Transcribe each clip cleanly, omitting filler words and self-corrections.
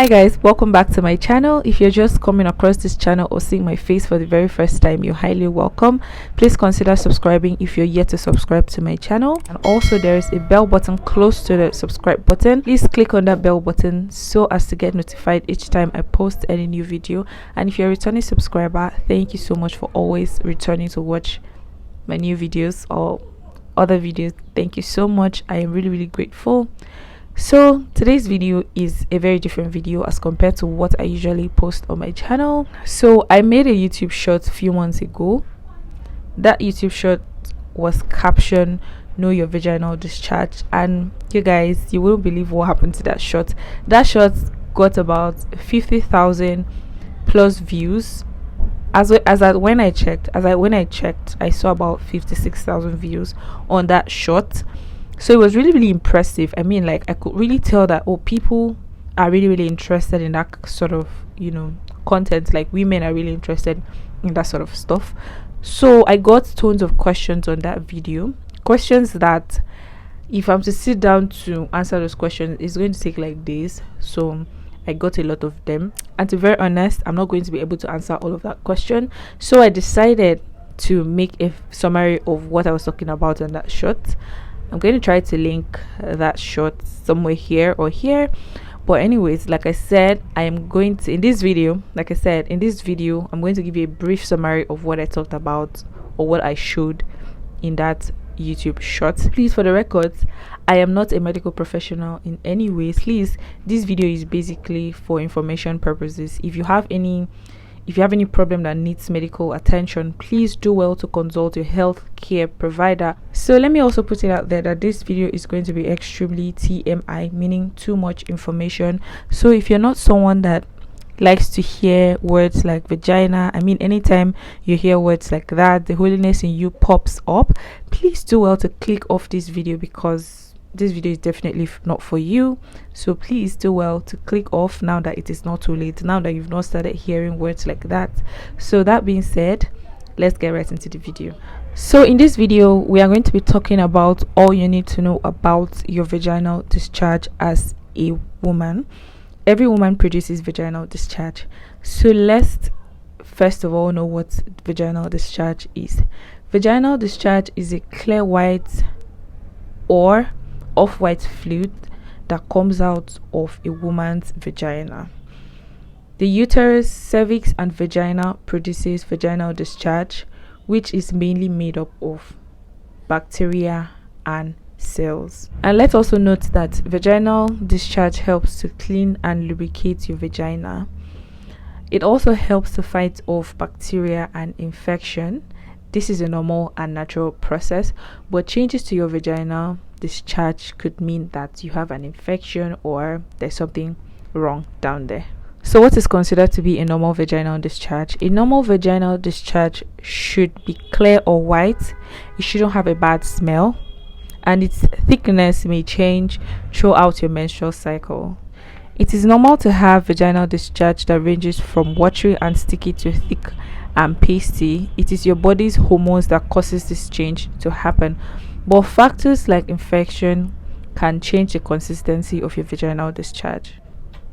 Hi guys, welcome back to my channel. If you're just coming across this channel or seeing my face for the very first time, you're highly welcome. Please consider subscribing if you're yet to subscribe to my channel, and also there is a bell button close to the subscribe button. Please click on that bell button so as to get notified each time I post any new video. And if you're a returning subscriber, thank you so much for always returning to watch my new videos or other videos. Thank you so much. I am really grateful. So today's video is a very different video as compared to what I usually post on my channel. So I made a YouTube short a few months ago. That YouTube short was captioned "Know Your Vaginal Discharge," and you guys, you won't believe what happened to that short. That short got about 50,000 plus views. When I checked, I saw about 56,000 views on that short. So it was really impressive. I mean, like, I could really tell that people are really interested in that sort of, content. Like, women are really interested in that sort of stuff. So I got tons of questions on that video, questions that if I'm to sit down to answer those questions, it's going to take like days. So I got a lot of them, and to be very honest, I'm not going to be able to answer all of that question. So I decided to make a summary of what I was talking about on that short. I'm going to try to link that short somewhere here or here, but anyways, like I said, I'm going to, in this video, I'm going to give you a brief summary of what I talked about or what I showed in that YouTube short. Please, for the records, I am not a medical professional in any way. Please, this video is basically for information purposes. If you have any problem that needs medical attention, please do well to consult your health care provider. So let me also put it out there that this video is going to be extremely TMI, meaning too much information. So if you're not someone that likes to hear words like vagina, I mean, anytime you hear words like that, the holiness in you pops up, please do well to click off this video, because this video is definitely not for you. So please do well to click off now that it is not too late, now that you've not started hearing words like that. So that being said, let's get right into the video. So in this video, we are going to be talking about all you need to know about your vaginal discharge as a woman. Every woman produces vaginal discharge. So let's first of all know what vaginal discharge is. Vaginal discharge is a clear white or off-white fluid that comes out of a woman's vagina. The uterus, cervix, and vagina produces vaginal discharge, which is mainly made up of bacteria and cells. And let's also note that vaginal discharge helps to clean and lubricate your vagina. It also helps to fight off bacteria and infection. This is a normal and natural process, but changes to your vaginal discharge could mean that you have an infection or there's something wrong down there. So what is considered to be a normal vaginal discharge? A normal vaginal discharge should be clear or white. It shouldn't have a bad smell, and its thickness may change throughout your menstrual cycle. It is normal to have vaginal discharge that ranges from watery and sticky to thick and pasty. It is your body's hormones that causes this change to happen, but factors like infection can change the consistency of your vaginal discharge.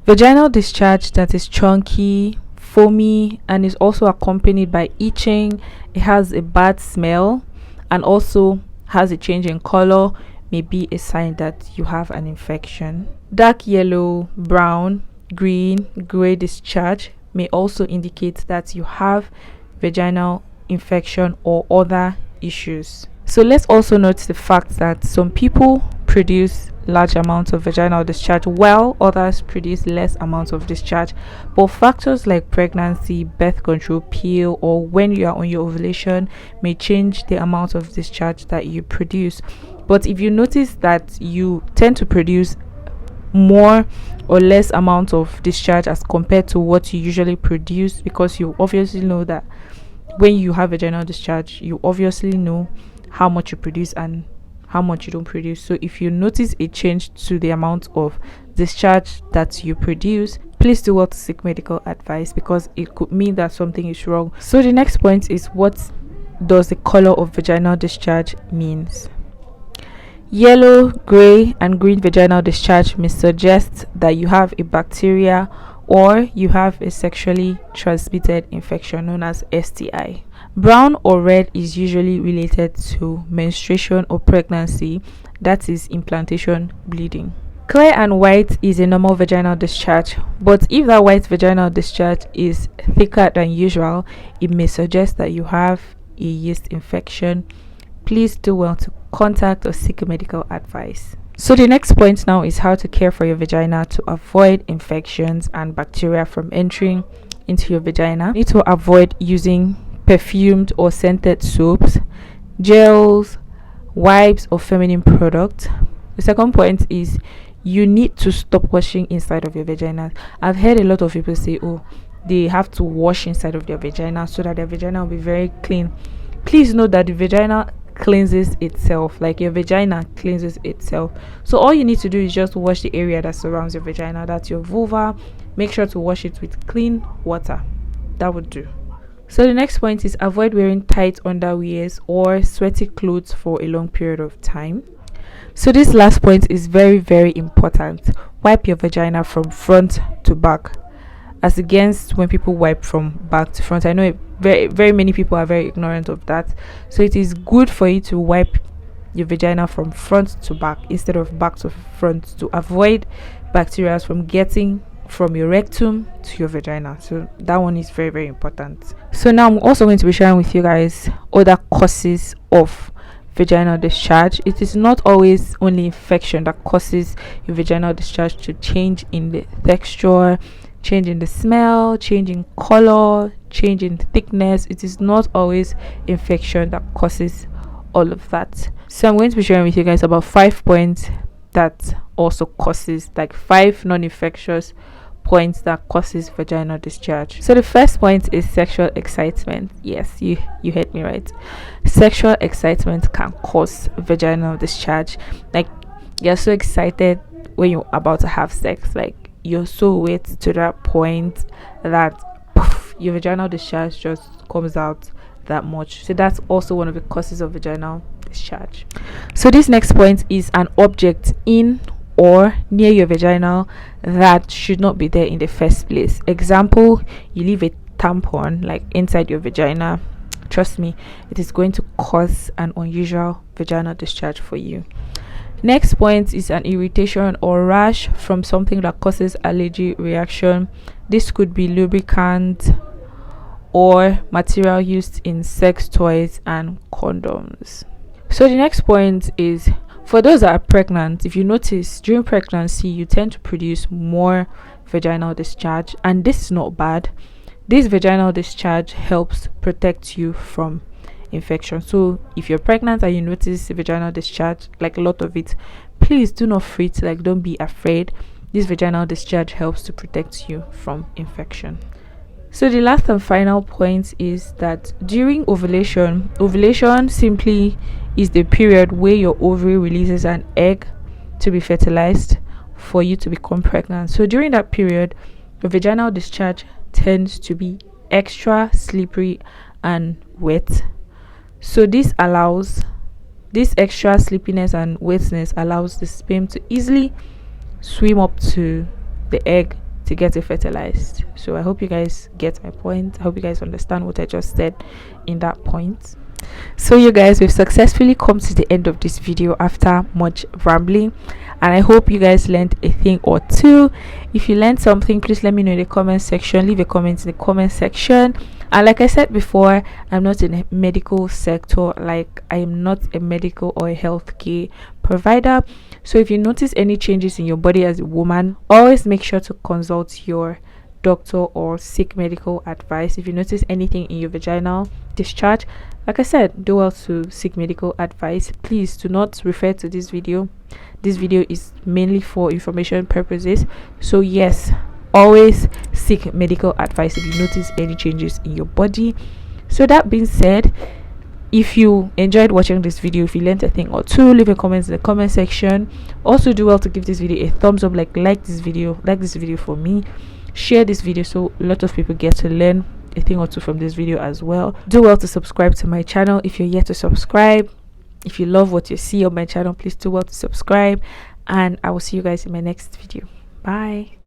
Vaginal discharge that is chunky, foamy, and is also accompanied by itching, it has a bad smell, and also has a change in color, may be a sign that you have an infection. Dark yellow, brown, green, gray discharge may also indicate that you have vaginal infection or other issues. So let's also note the fact that some people produce large amounts of vaginal discharge while others produce less amounts of discharge. But factors like pregnancy, birth control pill, or when you are on your ovulation may change the amount of discharge that you produce. But if you notice that you tend to produce more or less amount of discharge as compared to what you usually produce, because you obviously know that when you have vaginal discharge, you obviously know how much you produce and how much you don't produce. So if you notice a change to the amount of discharge that you produce, please do well to seek medical advice, because it could mean that something is wrong. So the next point is, what does the color of vaginal discharge means? Yellow, gray, and green vaginal discharge may suggest that you have a bacteria or you have a sexually transmitted infection known as STI. Brown or red is usually related to menstruation or pregnancy, that is implantation bleeding. Clear and white is a normal vaginal discharge, but if that white vaginal discharge is thicker than usual, it may suggest that you have a yeast infection. Please do well to contact or seek medical advice. So the next point now is how to care for your vagina to avoid infections and bacteria from entering into your vagina. You need to avoid using perfumed or scented soaps, gels, wipes, or feminine products. The second point is you need to stop washing inside of your vagina. I've heard a lot of people say, oh, they have to wash inside of their vagina so that their vagina will be very clean. Please note that the vagina cleanses itself, like your vagina cleanses itself. So all you need to do is just wash the area that surrounds your vagina, that's your vulva. Make sure to wash it with clean water. That would do. So the next point is avoid wearing tight underwears or sweaty clothes for a long period of time. So this last point is very, very important. Wipe your vagina from front to back, as against when people wipe from back to front. I know very many people are very ignorant of that. So it is good for you to wipe your vagina from front to back instead of back to front to avoid bacteria from getting from your rectum to your vagina. So that one is very, very important. So now I'm also going to be sharing with you guys other causes of vaginal discharge. It is not always only infection that causes your vaginal discharge to change in the texture, change in the smell, change in color, change in thickness. It is not always infection that causes all of that. So I'm going to be sharing with you guys about 5 points that also causes, like 5 non-infectious points that causes vaginal discharge. So the first point is sexual excitement. Yes, you heard me right. Sexual excitement can cause vaginal discharge. Like you're so excited when you're about to have sex, like you're so wet to that point that poof, your vaginal discharge just comes out that much. So that's also one of the causes of vaginal discharge. So this next point is an object in or near your vagina that should not be there in the first place. Example, you leave a tampon like inside your vagina. Trust me, it is going to cause an unusual vaginal discharge for you. Next point is an irritation or rash from something that causes allergy reaction. This could be lubricant or material used in sex toys and condoms. So the next point is for those that are pregnant. If you notice during pregnancy you tend to produce more vaginal discharge, and this is not bad. This vaginal discharge helps protect you from infection. So if you're pregnant and you notice vaginal discharge, like a lot of it, please do not fret, like don't be afraid. This vaginal discharge helps to protect you from infection. So the last and final point is that during ovulation simply is the period where your ovary releases an egg to be fertilized for you to become pregnant. So during that period, the vaginal discharge tends to be extra slippery and wet. So this extra sleepiness and wetness allows the sperm to easily swim up to the egg to get it fertilized. So I hope you guys get my point. I hope you guys understand what I just said in that point. So you guys, we've successfully come to the end of this video after much rambling, and I hope you guys learned a thing or two. If you learned something, please let me know in the comment section. Leave a comment in the comment section. And like I said before, I'm not in a medical sector, like I am not a medical or a healthcare provider. So if you notice any changes in your body as a woman, always make sure to consult your doctor or seek medical advice. If you notice anything in your vaginal discharge, like I said, do well to seek medical advice. Please do not refer to this video. This video is mainly for information purposes. So yes, always seek medical advice if you notice any changes in your body. So that being said, if you enjoyed watching this video, if you learned a thing or two, leave a comment in the comment section. Also do well to give this video a thumbs up, like this video for me. Share this video so a lot of people get to learn a thing or two from this video as well. Do well to subscribe to my channel if you're yet to subscribe. If you love what you see on my channel, please do well to subscribe, and I will see you guys in my next video. Bye.